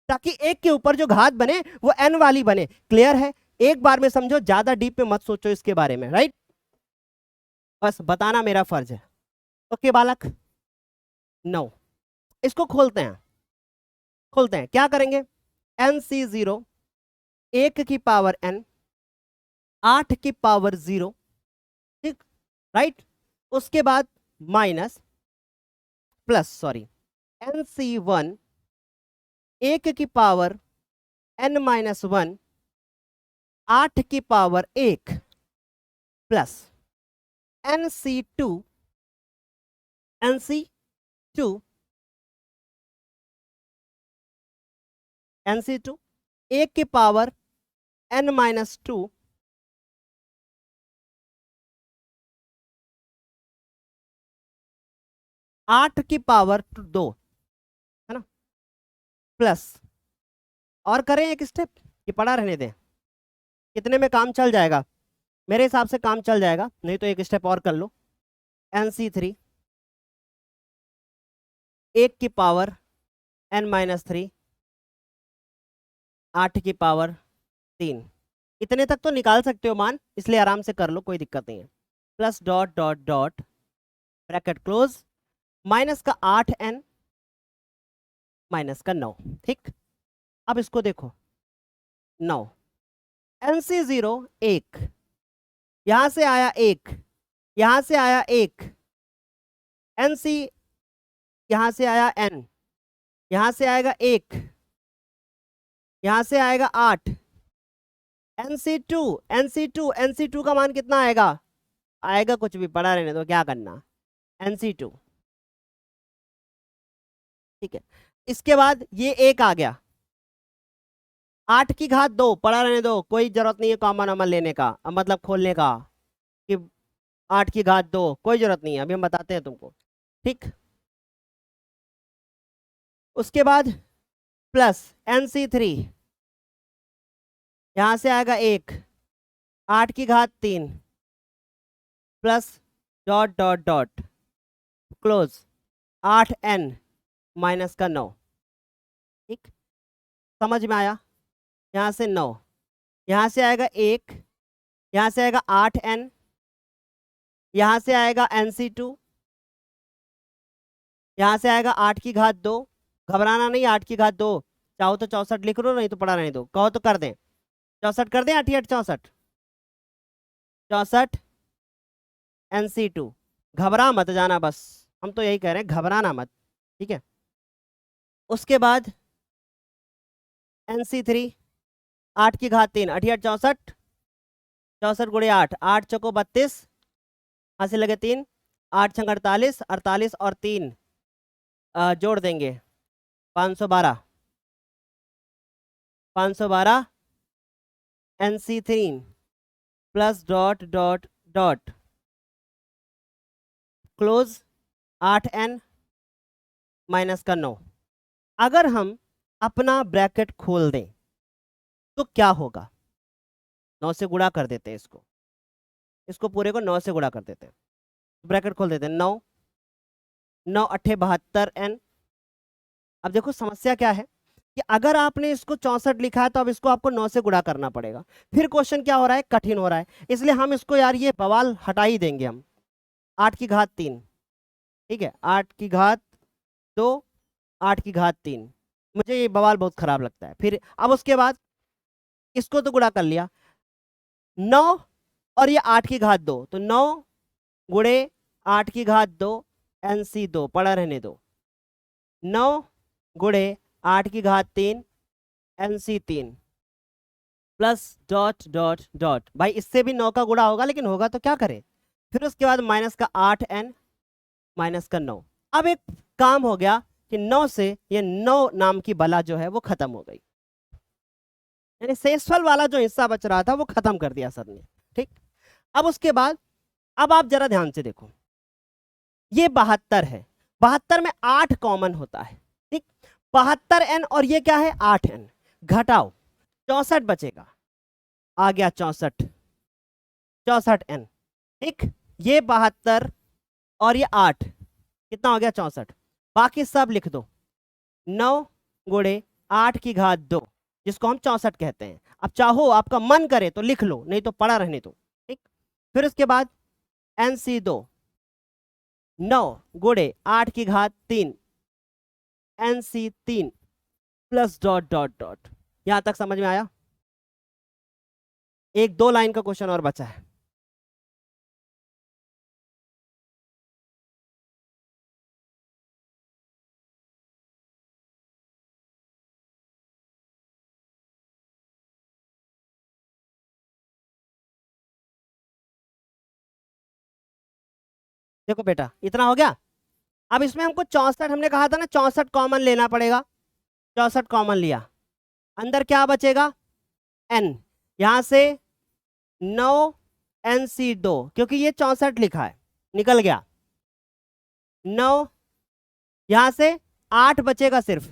ताकि एक के ऊपर जो घात बने वो n वाली बने। क्लियर है? एक बार में समझो, ज्यादा डीप में मत सोचो इसके बारे में, राइट? बस बताना मेरा फर्ज है। ओके बालक, 9 इसको खोलते हैं, क्या करेंगे? NC0 1 की पावर n 8 की पावर 0, ठीक, राइट। उसके बाद माइनस प्लस, सॉरी, NC1 1 की पावर n-1 8 की पावर 1 प्लस NC2 1 की पावर n-2 8 की पावर 2, है ना, प्लस, और करें एक स्टेप कि पढ़ा रहने दें, कितने में काम चल जाएगा? मेरे हिसाब से काम चल जाएगा, नहीं तो एक स्टेप और कर लो। NC3 1 की पावर n-3 8 की पावर 3, इतने तक तो निकाल सकते हो मान, इसलिए आराम से कर लो, कोई दिक्कत नहीं है। Plus dot dot dot bracket close, minus का 8n माइनस का 9, ठीक। अब इसको देखो, 9 NC0 1, यहां से आया 1, यहां से आया 1, NC यहां से आया n, यहां से आएगा 1, यहां से आएगा 8, NC2 का मान कितना आएगा? आएगा कुछ भी, पड़ा रहने दो, क्या करना। NC2, ठीक है। इसके बाद ये 1 आ गया, 8 की घात 2 पड़ा रहने दो, कोई जरूरत नहीं है कॉमन अमल लेने का, मतलब खोलने का कि 8 की घात 2, कोई जरूरत नहीं है, अभी हम बताते हैं तुमको, ठीक। उसके बाद प्लस NC3 यहां से आएगा 1, 8 की घात 3 plus dot dot dot close 8n minus का 9। ठीक, समझ में आया? यहां से 9, यहां से आएगा 1, यहां से आएगा 8n, यहां से आएगा NC2, यहां से आएगा 8 की घात 2। घबराना नहीं, 8 की घात 2, चाहो तो 64 लिख लो, नहीं तो पढ़ा रहने दो, कहो तो कर दें 64 कर दें, 8 64, 64 NC2। घबरा मत जाना, बस हम तो यही कह रहे हैं, घबराना मत, ठीक है। उसके बाद NC3, 8 की घात 3, 8 64, 64 गुणे 8, 8 चौको 32, हासिल लगे 3, 8 छंग 48, 48 और 3 जोड़ देंगे 512, 512 NC3 plus dot dot dot close 8n minus का 9। अगर हम अपना ब्रैकेट खोल दें तो क्या होगा? 9 से गुणा कर देते हैं इसको पूरे को 9 से गुणा कर देते हैं, ब्रैकेट खोल देते हैं, 9 9 8 72n। अब देखो समस्या क्या है कि अगर आपने इसको 64 लिखा है तो अब इसको आपको 9 से गुणा करना पड़ेगा। फिर क्वेश्चन क्या हो रहा है, कठिन हो रहा है, इसलिए हम इसको यार ये बवाल हटा ही देंगे हम। 8 की घात 3, ठीक है, 8 की घात 2, 8 की घात 3, मुझे ये बवाल बहुत खराब लगता है। फिर अब उसके बाद इसको तो गुणा कर लिया, 9 और ये 8 की घात 2, तो 9 गुणे 8 की घात 2 NC2 पड़ा रहने दो, 9 गुणे 8 की घात 3 NC3 plus dot dot dot. भाई इससे भी 9 का गुणा होगा, लेकिन होगा तो क्या करें। फिर उसके बाद माइनस का 8n माइनस का 9। अब एक काम हो गया कि 9 से ये 9 नाम की बला जो है वो खत्म हो गई, यानी शेषफल वाला जो हिस्सा बच रहा था वो खत्म कर दिया सर ने। ठीक, अब उसके बाद अब आप जरा ध्यान से देखो, ये 72 है, 72 में 8 कॉमन होता है, ठीक, 72n और ये क्या है 8n, घटाओ 64 बचेगा, आ गया 64, 64n। ठीक, ये 72 और ये 8 कितना हो गया 64, बाकी सब लिख दो, 9 गुणे 8 की घात 2 जिसको हम 64 कहते हैं। अब चाहो आपका मन करे तो लिख लो, नहीं तो पड़ा रहने दो। ठीक, फिर उसके बाद NC2 9 गुणे 8 की घात 3 NC3 plus dot dot dot. यहां तक समझ में आया? एक 2 लाइन का क्वेश्चन और बचा है। देखो बेटा इतना हो गया। अब इसमें हमको 64 हमने कहा था ना 64 कॉमन लेना पड़ेगा, 64 कॉमन लिया, अंदर क्या बचेगा n, यहां से 9 NC2 क्योंकि ये 64 लिखा है निकल गया, 9 यहां से 8 बचेगा सिर्फ,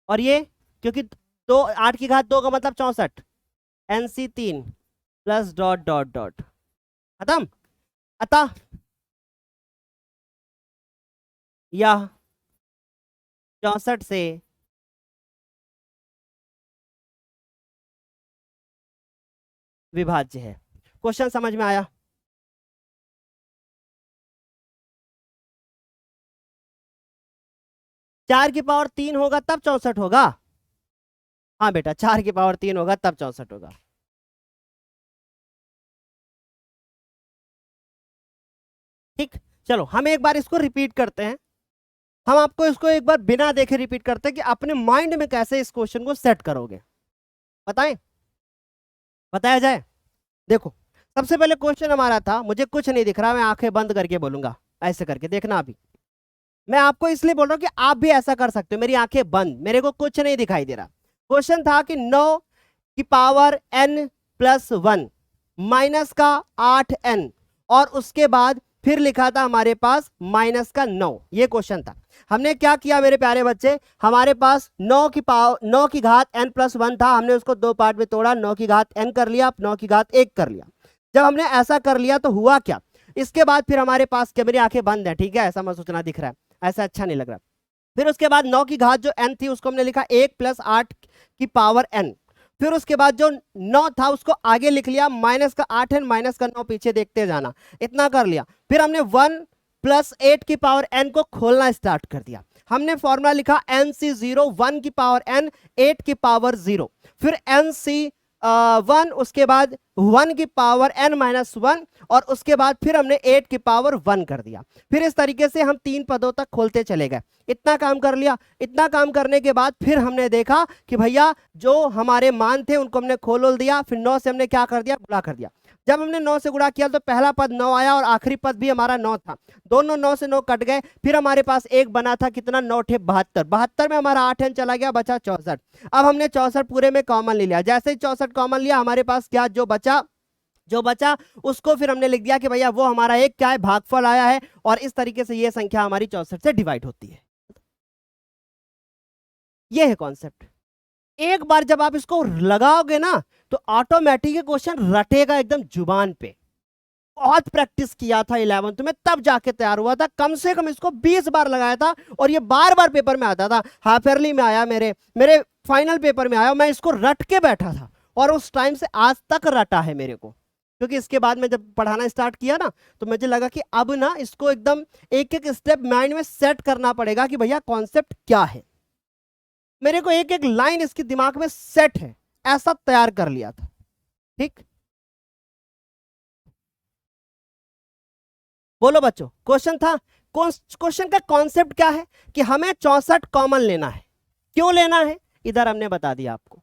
और ये क्योंकि 2 8 की घात 2 का मतलब 64 NC3 plus dot dot dot खत्म। अतः यह 64 से विभाज्य है। क्वेश्चन समझ में आया? चार की पावर 3 होगा तब 64 होगा। हाँ बेटा 4 की पावर 3 होगा तब 64 होगा। ठीक, चलो हम एक बार इसको रिपीट करते हैं, हम आपको इसको एक बार बिना देखे रिपीट करते हैं कि अपने माइंड में कैसे इस क्वेश्चन को सेट करोगे, बताएं, बताया जाए। देखो सबसे पहले क्वेश्चन हमारा था, मुझे कुछ नहीं दिख रहा, मैं आंखें बंद करके बोलूंगा, ऐसे करके देखना। अभी मैं आपको इसलिए बोल रहा हूं कि आप भी ऐसा कर सकते हो, मेरी आंखें बंद, मेरे को कुछ नहीं दिखाई दे रहा। क्वेश्चन था कि 9 की पावर n प्लस 1 माइनस का 8n और उसके बाद फिर लिखा था हमारे पास माइनस का 9, ये क्वेश्चन था। हमने क्या किया मेरे प्यारे बच्चे, हमारे पास 9 की घात n+1 था, हमने उसको दो पार्ट में तोड़ा, 9 की घात n कर लिया, 9 की घात 1 कर लिया। जब हमने ऐसा कर लिया तो हुआ क्या, इसके बाद फिर हमारे पास क्या, मेरी आंखें बंद है ठीक है, ऐसा मैं सोचना दिख रहा है, ऐसा अच्छा नहीं लग रहा। फिर उसके बाद 9 की घात जो n थी उसको हमने लिखा 1 + 8 की पावर n। फिर उसके बाद जो 9 था उसको आगे लिख लिया, माइनस का 8 है, माइनस का 9 पीछे देखते जाना, इतना कर लिया। फिर हमने 1 + 8 की पावर n को खोलना स्टार्ट कर दिया। हमने फॉर्मूला लिखा nc0, 1 की पावर n, 8 की पावर 0, फिर nc1, उसके बाद 1 की पावर n-1, और उसके बाद फिर हमने 8 की पावर 1 कर दिया। फिर इस तरीके से हम 3 पदों तक खोलते चले गए। इतना काम कर लिया। इतना काम करने के बाद फिर हमने देखा कि भैया जो हमारे मान थे उनको हमने खोल दिया, फिर 9 से हमने क्या कर दिया, गुणा कर दिया। जब हमने 9 से गुणा किया तो पहला पद 9 आया और आखिरी पद भी हमारा 9 था, दोनों 9 से 9 कट गए। फिर हमारे पास एक बना था, कितना, 9 × 72, 72 में हमारा 8 n चला गया, बचा 64। अब हमने 64 पूरे में कॉमन ले लिया। जैसे ही 64 कॉमन लिया, हमारे पास क्या जो बचा उसको फिर हमने लिख दिया कि भैया वो हमारा एक क्या है, भागफल आया है, और इस तरीके से ये संख्या हमारी 64 से डिवाइड होती है। ये है कॉन्सेप्ट। एक बार जब आप इसको लगाओगे ना तो ऑटोमेटिक ये क्वेश्चन रटेगा एकदम जुबान पे। बहुत प्रैक्टिस किया था 11th में, तब जाके तैयार हुआ था। कम से कम इसको 20 बार लगाया था, और ये बार बार पेपर में आता था। हाफ ईयरली में आया, मेरे फाइनल पेपर में आया, मैं इसको रट के बैठा था, और उस टाइम से आज तक रटा है मेरे को। क्योंकि इसके बाद में जब पढ़ाना स्टार्ट किया ना तो मुझे लगा कि अब ना इसको एकदम एक एक स्टेप माइंड में सेट करना पड़ेगा कि भैया कॉन्सेप्ट क्या है। मेरे को एक एक लाइन इसके दिमाग में सेट है, ऐसा तैयार कर लिया था। ठीक, बोलो बच्चों, क्वेश्चन था। क्वेश्चन का कॉन्सेप्ट क्या है कि हमें 64 कॉमन लेना है। क्यों लेना है, इधर हमने बता दिया आपको।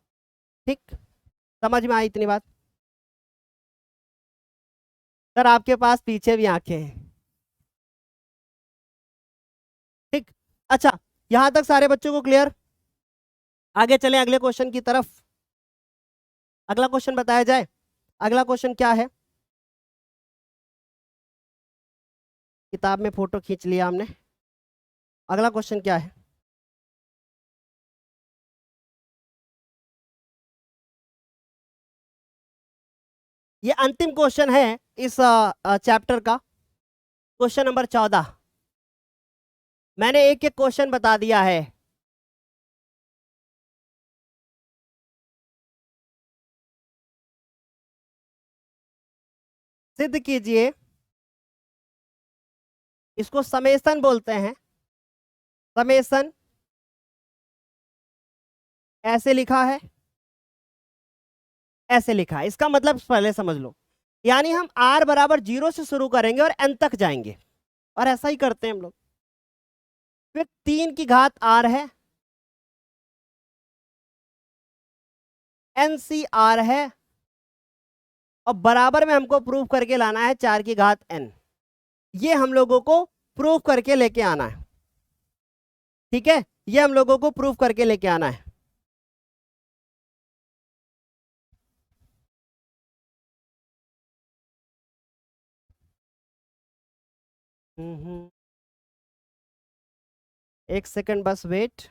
ठीक, समझ में आई इतनी बात? सर आपके पास पीछे भी आंखें हैं। ठीक, अच्छा, यहां तक सारे बच्चों को क्लियर? आगे चलें अगले क्वेश्चन की तरफ। अगला क्वेश्चन बताया जाए। अगला क्वेश्चन क्या है, किताब में फोटो खींच लिया हमने। अगला क्वेश्चन क्या है, ये अंतिम क्वेश्चन है इस चैप्टर का, क्वेश्चन नंबर 14। मैंने एक एक क्वेश्चन बता दिया है। सिद्ध कीजिए, इसको समेसन बोलते हैं। समेसन ऐसे लिखा है, ऐसे लिखा है, इसका मतलब पहले समझ लो। यानी हम r = 0 से शुरू करेंगे और n तक जाएंगे, और ऐसा ही करते हैं हम लोग। फिर 3 की घात r है, NCR है, और बराबर में हमको प्रूफ करके लाना है 4 की घात n। ये हम लोगों को प्रूफ करके लेके आना है। ठीक है, ये हम लोगों को प्रूफ करके लेके आना है। एक सेकंड बस वेट।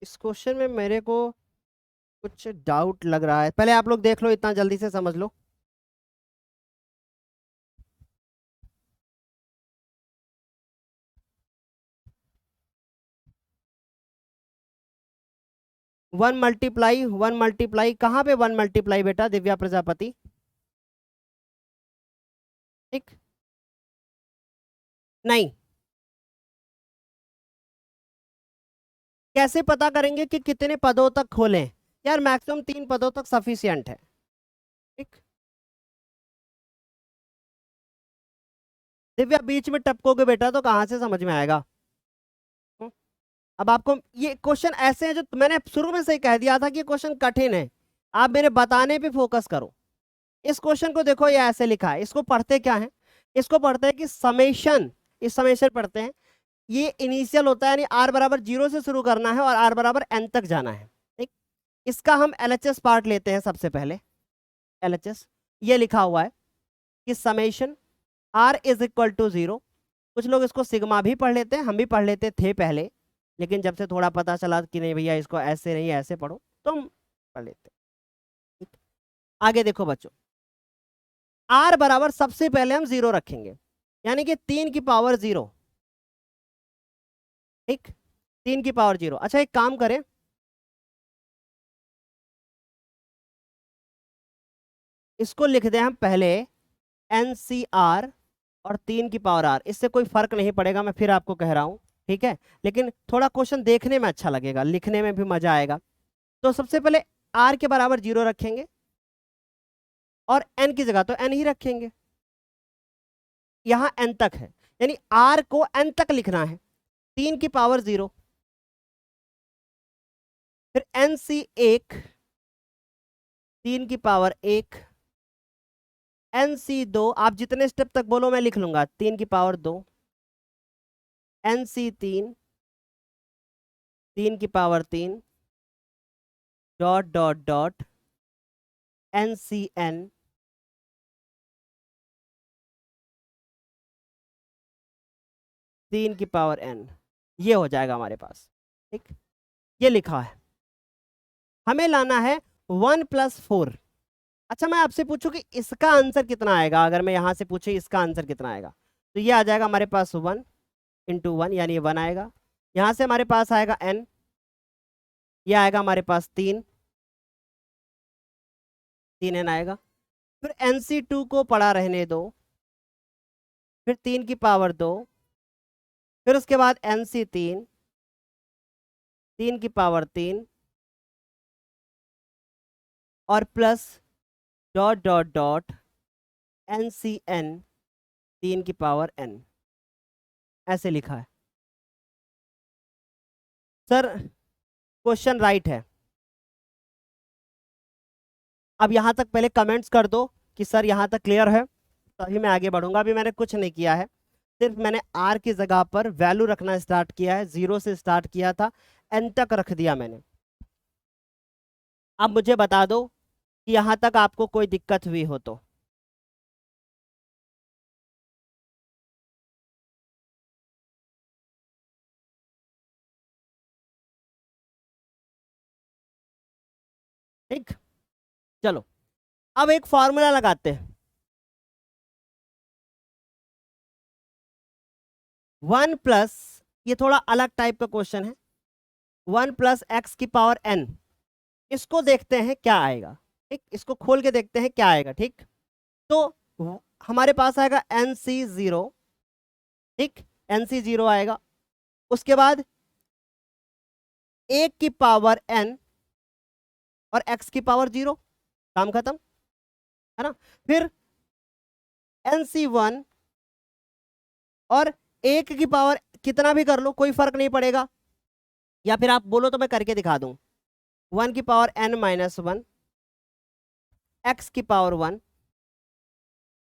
इस क्वेश्चन में मेरे को कुछ डाउट लग रहा है, पहले आप लोग देख लो, इतना जल्दी से समझ लो। वन मल्टीप्लाई कहाँ पे 1 मल्टीप्लाई बेटा, दिव्या प्रजापति? ठीक, नहीं, कैसे पता करेंगे कि कितने पदों तक खोलें? यार मैक्सिमम 3 पदों तक सफिशिएंट है। ठीक, दिव्या बीच में टपकोगे बेटा तो कहां से समझ में आएगा? अब आपको ये क्वेश्चन ऐसे हैं जो मैंने शुरू में से ही कह दिया था कि क्वेश्चन कठिन है। आप मेरे बताने पे फोकस करो। इस क्वेश्चन को देखो, ये ऐसे लिखा है, इसको पढ़ते क्या है, इसको पढ़ते हैं कि समेशन, इस समेशन पढ़ते हैं, ये इनिशियल होता है, यानी आर बराबर 0 से शुरू करना है और आर बराबर एन तक जाना है, ठीक। इसका हम एलएचएस पार्ट लेते हैं सबसे पहले। एलएचएस ये लिखा हुआ है कि summation R is equal to 0, कुछ लोग इसको सिग्मा भी पढ़ लेते हैं, हम भी पढ़ लेते थे पहले, लेकिन जब से थोड़ा पता चला कि नहीं भैया इसको ऐसे नहीं ऐसे पढ़ो, तो हम पढ़ लेते हैं। आगे देखो बच्चों, आर बराबर सबसे पहले हम 0 रखेंगे, यानी कि 3 की पावर 0, ठीक, 3 की पावर 0। अच्छा एक काम करें, इसको लिख दें हम पहले NCR और 3 की पावर R, इससे कोई फर्क नहीं पड़ेगा, मैं फिर आपको कह रहा हूं, ठीक है, लेकिन थोड़ा क्वेश्चन देखने में अच्छा लगेगा, लिखने में भी मजा आएगा। तो सबसे पहले R के बराबर 0 रखेंगे और N की जगह तो N ही रखेंगे, यहां N तक है, यानी R को N तक लिखना है, 3 की पावर 0, फिर NC1 3 की पावर 1, NC2 आप जितने स्टेप तक बोलो मैं लिख लूंगा, 3 की पावर 2, NC3 3 की power 3, dot dot dot NCN 3 की पावर n, ये हो जाएगा हमारे पास, ठीक, ये लिखा है। हमें लाना है 1+4। अच्छा मैं आपसे पूछूं कि इसका आंसर कितना आएगा, अगर मैं यहां से पूछे इसका आंसर कितना आएगा, तो ये आ जाएगा हमारे पास 1 × 1, यानी ये 1 आएगा, यहां से हमारे पास आएगा n, ये आएगा हमारे पास 3n आएगा, फिर NC2 को पड़ा रहने दो, फिर 3 की पावर 2, फिर उसके बाद NC3 3 की पावर 3 और plus dot dot dot NCN 3 की पावर n, ऐसे लिखा है। सर क्वेश्चन राइट है। अब यहां तक पहले कमेंट्स कर दो कि सर यहां तक क्लियर है, तभी मैं आगे बढ़ूंगा। अभी मैंने कुछ नहीं किया है, सिर्फ मैंने R की जगह पर वैल्यू रखना स्टार्ट किया है, 0 से स्टार्ट किया था, n तक रख दिया मैंने। अब मुझे बता दो कि यहां तक आपको कोई दिक्कत हुई हो तो। ठीक, चलो अब एक फॉर्मूला लगाते हैं। 1+, ये थोड़ा अलग टाइप का क्वेश्चन है, 1+x की पावर n, इसको देखते हैं क्या आएगा, ठीक, इसको खोल के देखते हैं क्या आएगा, ठीक। तो हमारे पास आएगा NC0, ठीक, NC0 आएगा, उसके बाद 1 की पावर n और x की पावर 0, काम खत्म, है ना। फिर NC1 और 1 की पावर कितना भी कर लो कोई फर्क नहीं पड़ेगा, या फिर आप बोलो तो मैं करके दिखा दूं, 1 की पावर n-1 x की पावर 1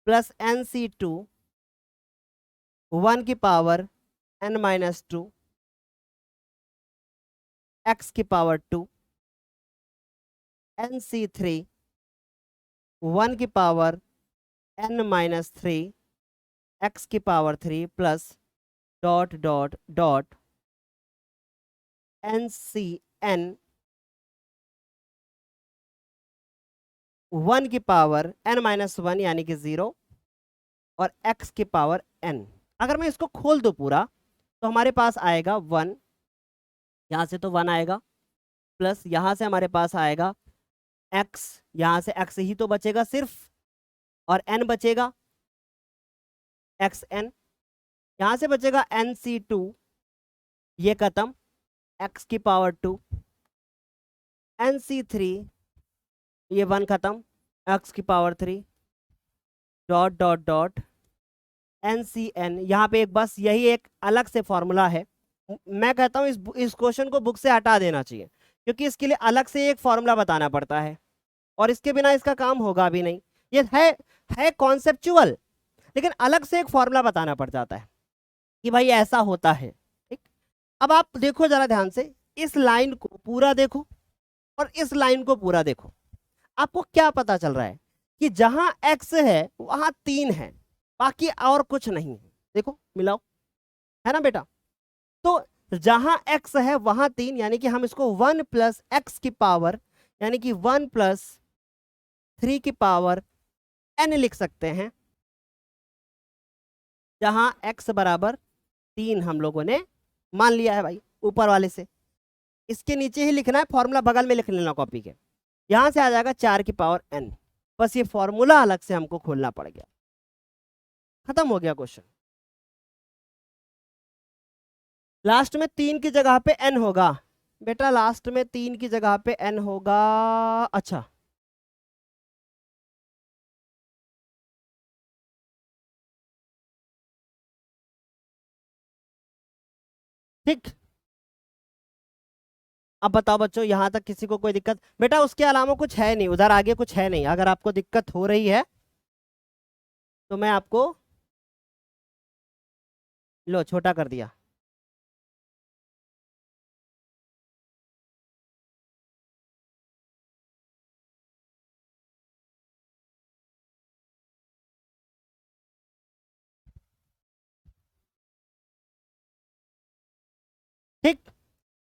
प्लस NC2 1 की पावर n-2 x की पावर 2, NC3 1 की पावर n-3 x की power 3 plus dot dot dot NCN 1 की पावर n-1 यानी कि 0 और x की पावर n। अगर मैं इसको खोल दूं पूरा तो हमारे पास आएगा 1, यहां से तो 1 आएगा, प्लस यहां से हमारे पास आएगा x, यहां से x ही तो बचेगा सिर्फ, और n बचेगा xn, यहां से बचेगा NC2, ये खत्म, x की पावर 2, NC3 ये 1 खत्म, x की power 3 dot dot dot NCN, यहाँ पे एक बस यही एक अलग से फॉर्मूला है, मैं कहता हूँ इस क्वेश्चन को बुक से हटा देना चाहिए, क्योंकि इसके लिए अलग से एक फॉर्मूला बताना पड़ता है, और इसके बिना इसका काम होगा भी नहीं। ये है कॉन्सेप्चुअल, लेकिन अलग से एक फॉर्मूला बताना पड़ जाता है कि भाई ऐसा होता है। ठीक, अब आप देखो जरा ध्यान से, इस लाइन को पूरा देखो और इस लाइन को पूरा देखो। आपको क्या पता चल रहा है कि जहां x है वहां 3 है, बाकी और कुछ नहीं है। देखो मिलाओ, है ना बेटा। तो जहां x है वहां 3, यानी कि हम इसको 1 प्लस एक्स की पावर, यानी कि 1 प्लस 3 की पावर n लिख सकते हैं, जहां x बराबर 3 हम लोगों ने मान लिया है भाई ऊपर वाले से। इसके नीचे ही लिखना है, फॉर्मूला बगल में लिख लेना कॉपी के। यहां से आ जाएगा 4 की पावर n। बस ये फॉर्मूला अलग से हमको खोलना पड़ गया, खत्म हो गया क्वेश्चन। लास्ट में 3 की जगह पे n होगा बेटा, लास्ट में 3 की जगह पे n होगा। अच्छा ठीक, अब बताओ बच्चों, यहां तक किसी को कोई दिक्कत? बेटा उसके अलावा कुछ है नहीं, उधर आगे कुछ है नहीं। अगर आपको दिक्कत हो रही है तो मैं आपको, लो छोटा कर दिया। ठीक,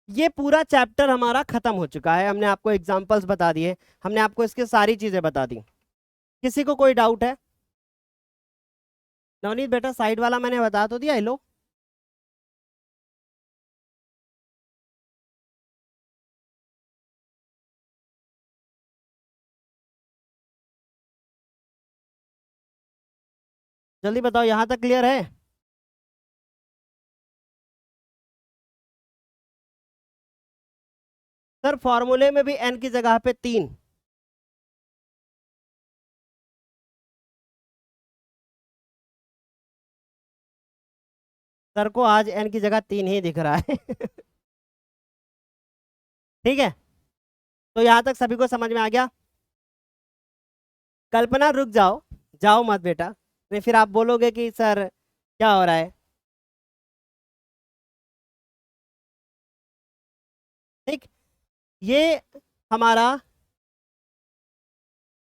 ये पूरा चैप्टर हमारा खत्म हो चुका है। हमने आपको एग्जांपल्स बता दिए, हमने आपको इसकी सारी चीजें बता दी। किसी को कोई डाउट है? नवनीत बेटा साइड वाला मैंने बता तो दिया। लो जल्दी बताओ, यहां तक क्लियर है? सर फॉर्मूले में भी n की जगह पे 3। सर को आज n की जगह 3 ही दिख रहा है। ठीक है, तो यहां तक सभी को समझ में आ गया? कल्पना रुक जाओ, जाओ मत बेटा, नहीं फिर आप बोलोगे कि सर क्या हो रहा है। ठीक, ये हमारा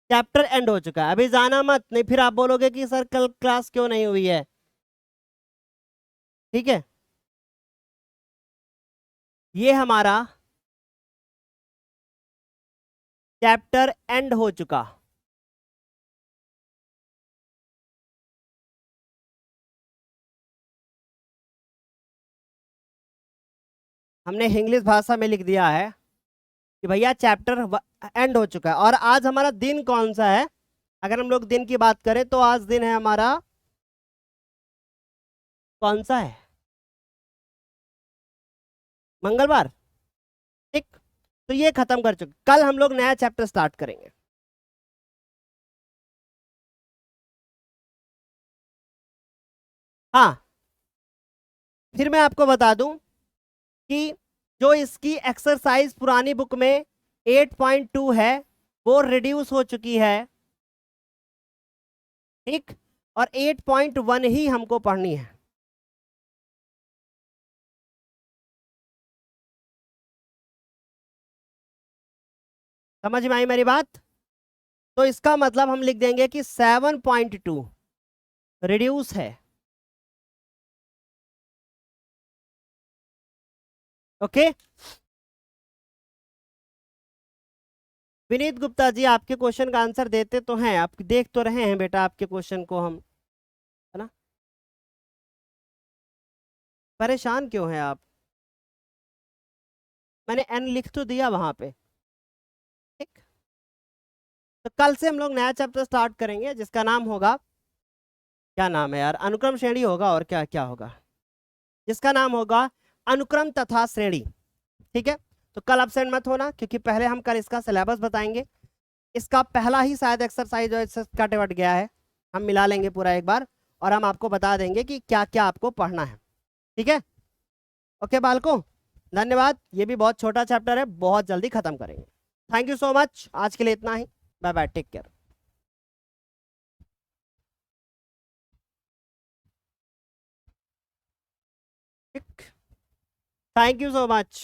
चैप्टर एंड हो चुका है। अभी जाना मत, नहीं फिर आप बोलोगे कि सर कल क्लास क्यों नहीं हुई है। ठीक है, ये हमारा चैप्टर एंड हो चुका। हमने इंग्लिश भाषा में लिख दिया है कि भैया चैप्टर एंड हो चुका है। और आज हमारा दिन कौन सा है? अगर हम लोग दिन की बात करें तो आज दिन है हमारा कौन सा है? मंगलवार। ठीक, तो ये खत्म कर चुके, कल हम लोग नया चैप्टर स्टार्ट करेंगे। हाँ, फिर मैं आपको बता दूं कि जो इसकी एक्सरसाइज पुरानी बुक में 8.2 है वो रिड्यूस हो चुकी है। ठीक, और 8.1 ही हमको पढ़नी है। समझ में आई मेरी बात? तो इसका मतलब हम लिख देंगे कि 7.2 रिड्यूस है। ओके, विनीत गुप्ता जी आपके क्वेश्चन का आंसर देते तो हैं, आप देख तो रहे हैं बेटा आपके क्वेश्चन को हम, है ना? परेशान क्यों हैं आप? मैंने एन लिख तो दिया वहां पे। ठीक, तो कल से हम लोग नया चैप्टर स्टार्ट करेंगे जिसका नाम होगा, क्या नाम है यार, अनुक्रम श्रेणी होगा, और क्या क्या होगा, जिसका नाम होगा अनुक्रम तथा श्रेणी। ठीक है, तो कल एब्सेंट मत होना, क्योंकि पहले हम कल इसका सिलेबस बताएंगे। इसका पहला ही शायद एक्सरसाइज जो इससे कट गया है, हम मिला लेंगे पूरा एक बार और हम आपको बता देंगे कि क्या क्या आपको पढ़ना है। ठीक है, ओके बालको, धन्यवाद। ये भी बहुत छोटा चैप्टर है, बहुत जल्दी खत्म करेंगे। थैंक यू सो मच, आज के लिए इतना ही। Bye bye, take care. Thank you so much.